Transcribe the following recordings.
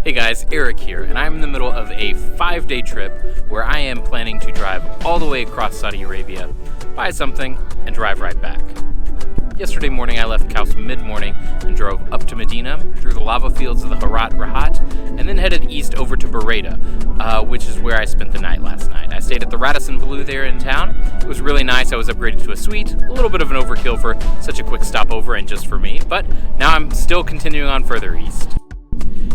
Hey guys, Eric here, and I'm in the middle of a 5-day trip where I am planning to drive all the way across Saudi Arabia, buy something, and drive right back. Yesterday morning I left Kaus mid-morning and drove up to Medina, through the lava fields of the Harat Rahat, and then headed east over to Bereda, which is where I spent the night last night. I stayed at the Radisson Blu there in town. It was really nice. I was upgraded to a suite, a little bit of an overkill for such a quick stopover and just for me, but now I'm still continuing on further east.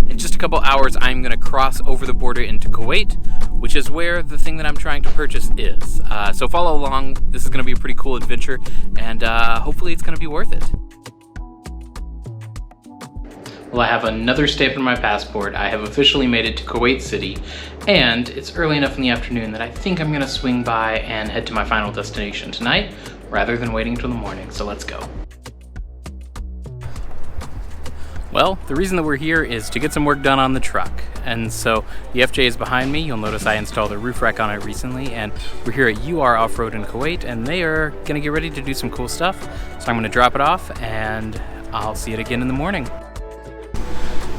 In just a couple hours, I'm going to cross over the border into Kuwait, which is where the thing that I'm trying to purchase is. So follow along. This is going to be a pretty cool adventure, and hopefully it's going to be worth it. Well, I have another stamp in my passport. I have officially made it to Kuwait City, and it's early enough in the afternoon that I think I'm going to swing by and head to my final destination tonight, rather than waiting until the morning, so let's go. Well, the reason that we're here is to get some work done on the truck. And so the FJ is behind me. You'll notice I installed a roof rack on it recently, and we're here at UR Offroad in Kuwait, and they are gonna get ready to do some cool stuff. So I'm gonna drop it off and I'll see it again in the morning.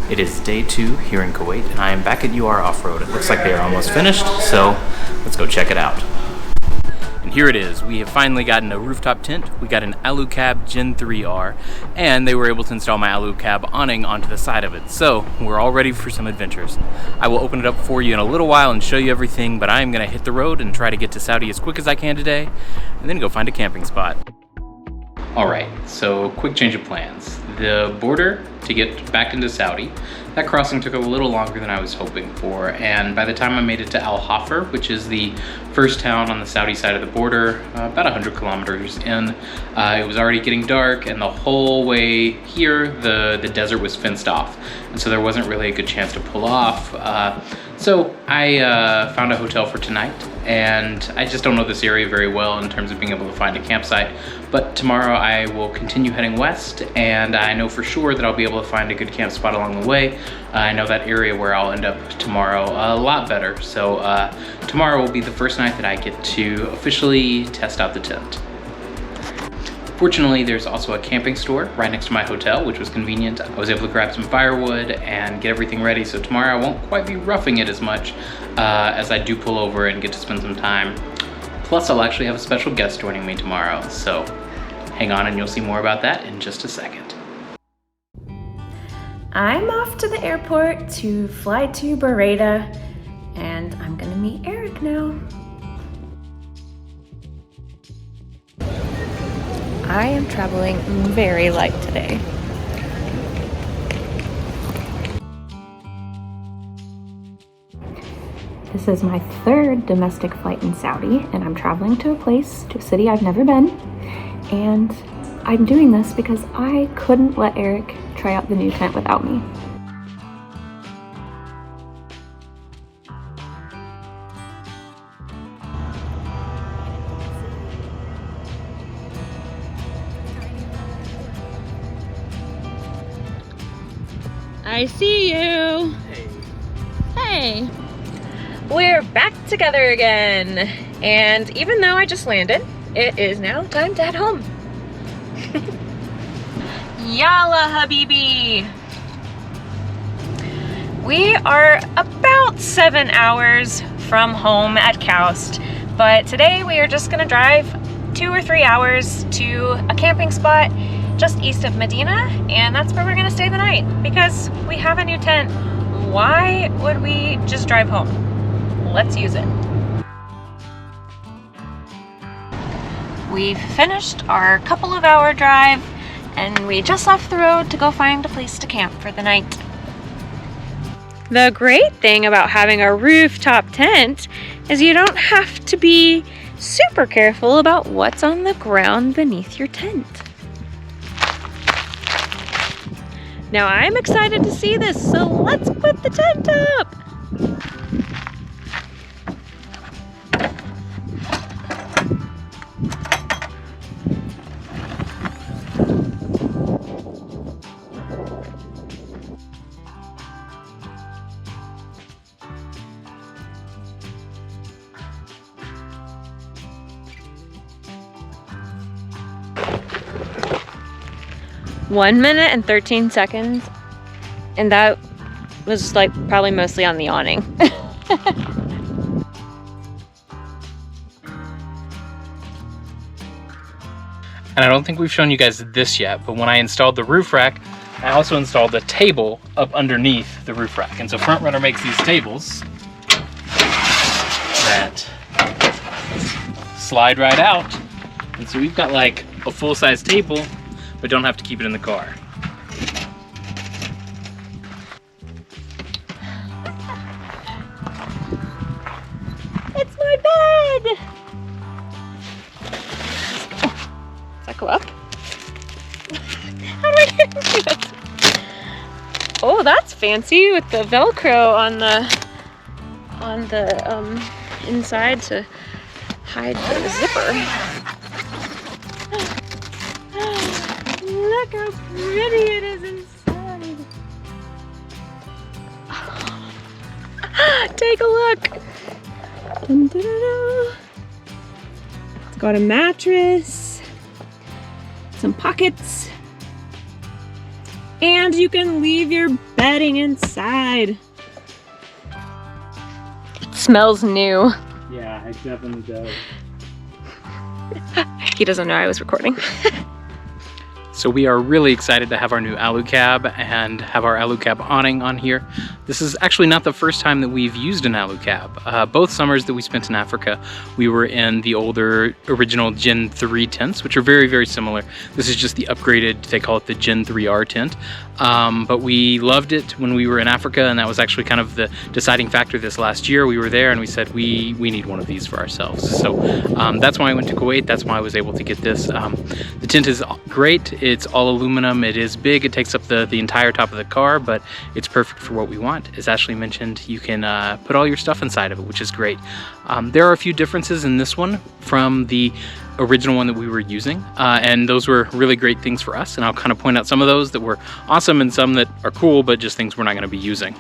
It is day 2 here in Kuwait, and I am back at UR Offroad. It looks like they are almost finished, so let's go check it out. And here it is. We have finally gotten a rooftop tent. We got an Alu-Cab Gen 3R, and they were able to install my Alu-Cab awning onto the side of it. So we're all ready for some adventures. I will open it up for you in a little while and show you everything, but I am gonna hit the road and try to get to Saudi as quick as I can today, and then go find a camping spot. All right, so quick change of plans. The border to get back into Saudi, that crossing took a little longer than I was hoping for, and by the time I made it to Al Hafr, which is the first town on the Saudi side of the border, about 100 kilometers in, it was already getting dark, and the whole way here, the desert was fenced off, and so there wasn't really a good chance to pull off. So I found a hotel for tonight, and I just don't know this area very well in terms of being able to find a campsite, but tomorrow I will continue heading west, and I know for sure that I'll be able to find a good camp spot along the way. I know that area where I'll end up tomorrow a lot better, so tomorrow will be the first night that I get to officially test out the tent. Fortunately, there's also a camping store right next to my hotel, which was convenient. I was able to grab some firewood and get everything ready, so tomorrow I won't quite be roughing it as much as I do pull over and get to spend some time. Plus, I'll actually have a special guest joining me tomorrow, so hang on and you'll see more about that in just a second. I'm off to the airport to fly to Bereda, and I'm gonna meet Eric now. I am traveling very light today. This is my 3rd domestic flight in Saudi, and I'm traveling to a city I've never been, and I'm doing this because I couldn't let Eric try out the new tent without me. I see you. Hey. We're back together again, and even though I just landed, it is now time to head home. Yalla Habibi! We are about 7 hours from home at Kaust, but today we are just gonna drive 2 or 3 hours to a camping spot just east of Medina, and that's where we're gonna stay the night because we have a new tent. Why would we just drive home? Let's use it. We've finished our couple of hour drive, and we just left the road to go find a place to camp for the night. The great thing about having a rooftop tent is you don't have to be super careful about what's on the ground beneath your tent. Now I'm excited to see this, so let's put the tent up. (1 minute and 13 seconds), and that was like probably mostly on the awning. And I don't think we've shown you guys this yet, but when I installed the roof rack, I also installed a table up underneath the roof rack. And so Front Runner makes these tables that slide right out. And so we've got like a full-size table, but don't have to keep it in the car. It's my bed! Does that go up? How do I get into it? Oh, that's fancy with the Velcro on the inside to hide the zipper. Look how pretty it is inside. Take a look. Dun, dun, dun, dun. It's got a mattress, some pockets, and you can leave your bedding inside. It smells new. Yeah, it definitely does. He doesn't know I was recording. So we are really excited to have our new Alu-Cab and have our Alu-Cab awning on here. This is actually not the first time that we've used an Alu-Cab. Both summers that we spent in Africa, we were in the older original Gen 3 tents, which are very, very similar. This is just the upgraded, they call it the Gen 3R tent. But we loved it when we were in Africa, and that was actually kind of the deciding factor this last year. We were there and we said, we need one of these for ourselves. So that's why I went to Kuwait. That's why I was able to get this. The tent is great. It's all aluminum. It is big. It takes up the entire top of the car, but it's perfect for what we want. As Ashley mentioned, you can put all your stuff inside of it, which is great. There are a few differences in this one from the original one that we were using, and those were really great things for us, and I'll kind of point out some of those that were awesome and some that are cool, but just things we're not going to be using.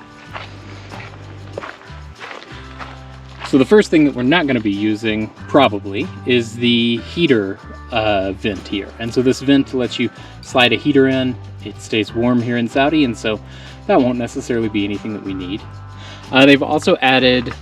So the first thing that we're not going to be using, probably, is the heater vent here. And so this vent lets you slide a heater in. It stays warm here in Saudi, and so that won't necessarily be anything that we need. They've also added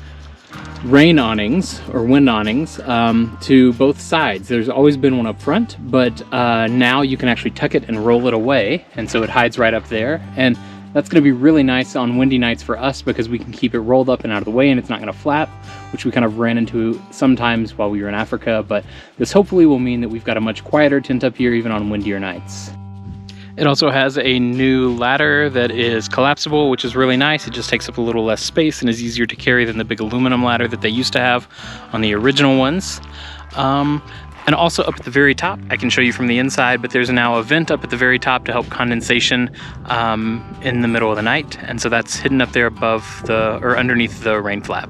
rain awnings or wind awnings to both sides. There's always been one up front, but now you can actually tuck it and roll it away, and so it hides right up there. And that's going to be really nice on windy nights for us because we can keep it rolled up and out of the way and it's not going to flap, which we kind of ran into sometimes while we were in Africa. But this hopefully will mean that we've got a much quieter tent up here even on windier nights. It also has a new ladder that is collapsible, which is really nice. It just takes up a little less space and is easier to carry than the big aluminum ladder that they used to have on the original ones. And also up at the very top, I can show you from the inside, but there's now a vent up at the very top to help condensation in the middle of the night. And so that's hidden up there above or underneath the rain flap.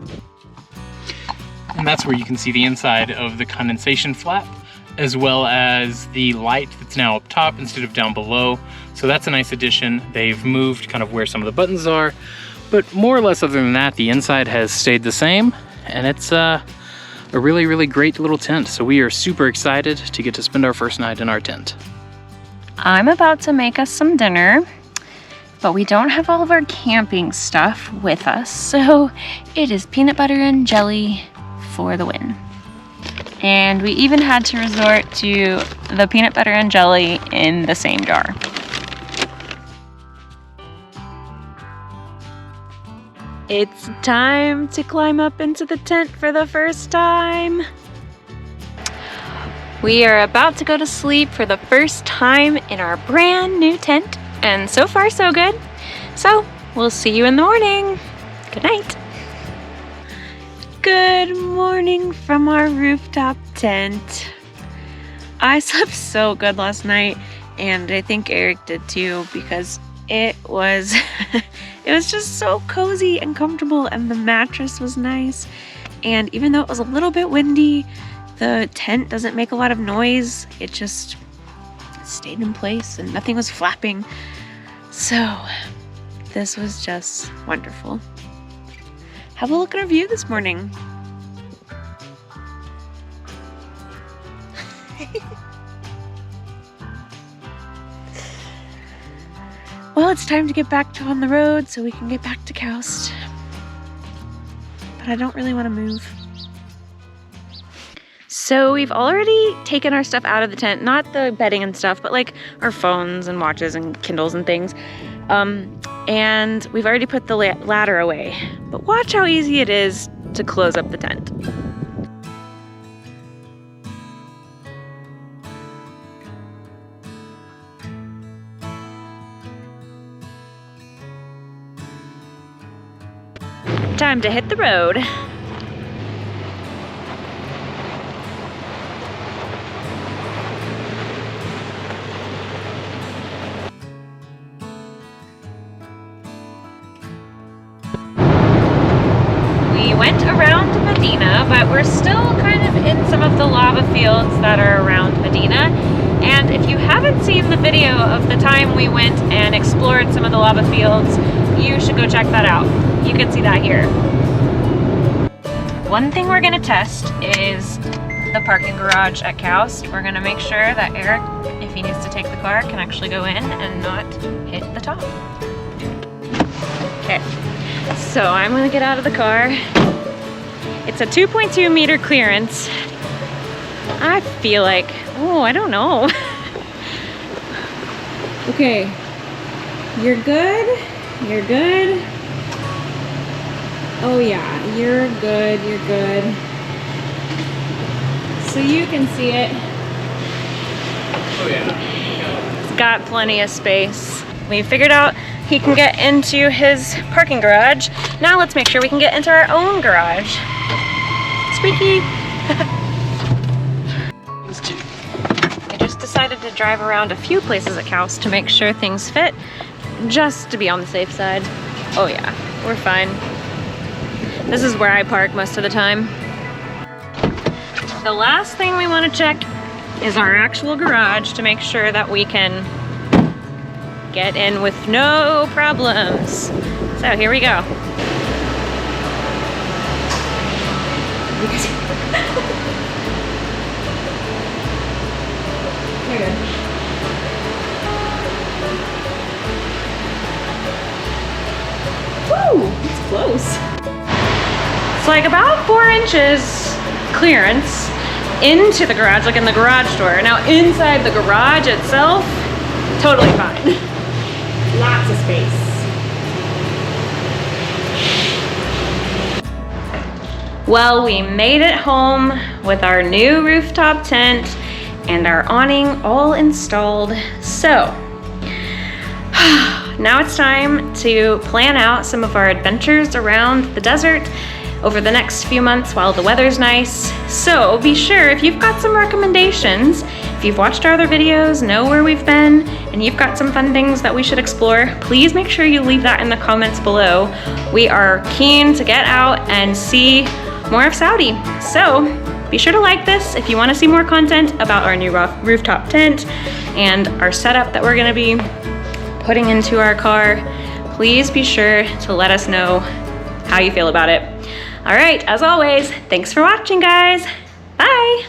And that's where you can see the inside of the condensation flap, as well as the light that's now up top instead of down below. So that's a nice addition. They've moved kind of where some of the buttons are, but more or less other than that, the inside has stayed the same, and it's a really, really great little tent. So we are super excited to get to spend our first night in our tent. I'm about to make us some dinner, but we don't have all of our camping stuff with us, so it is peanut butter and jelly for the win. And we even had to resort to the peanut butter and jelly in the same jar. It's time to climb up into the tent for the first time. We are about to go to sleep for the first time in our brand new tent, and so far so good. So we'll see you in the morning. Good night. Good morning from our rooftop tent. I slept so good last night, and I think Eric did too, because it was it was just so cozy and comfortable, and the mattress was nice. And even though it was a little bit windy, the tent doesn't make a lot of noise. It just stayed in place and nothing was flapping. So this was just wonderful. Have a look at our view this morning. Well, it's time to get back on the road so we can get back to Koust. But I don't really want to move. So we've already taken our stuff out of the tent, not the bedding and stuff, but like our phones and watches and Kindles and things. And we've already put the ladder away. But watch how easy it is to close up the tent. Time to hit the road. We went around Medina, but we're still kind of in some of the lava fields that are around Medina. And if you haven't seen the video of the time we went and explored some of the lava fields, you should go check that out. You can see that here. One thing we're gonna test is the parking garage at Koust. We're gonna make sure that Eric, if he needs to take the car, can actually go in and not hit the top. Okay, so I'm gonna get out of the car. It's a 2.2 meter clearance. I feel like, oh, I don't know. Okay, you're good. You're good. Oh yeah, you're good, you're good. So you can see it. Oh yeah. It's got plenty of space. We figured out he can get into his parking garage. Now let's make sure we can get into our own garage. Squeaky. I just decided to drive around a few places at Koust to make sure things fit, just to be on the safe side. Oh yeah, we're fine. This is where I park most of the time. The last thing we want to check is our actual garage to make sure that we can get in with no problems. So here we go. You're good. Woo, it's close. It's like about 4 inches clearance into the garage, like in the garage door. Now inside the garage itself, totally fine. Lots of space. Well, we made it home with our new rooftop tent and our awning all installed. So, now it's time to plan out some of our adventures around the desert over the next few months while the weather's nice. So be sure, if you've got some recommendations, if you've watched our other videos, know where we've been, and you've got some fun things that we should explore, please make sure you leave that in the comments below. We are keen to get out and see more of Saudi. So be sure to like this if you want to see more content about our new rooftop tent and our setup that we're going to be putting into our car. Please be sure to let us know how you feel about it. All right, as always, thanks for watching, guys. Bye.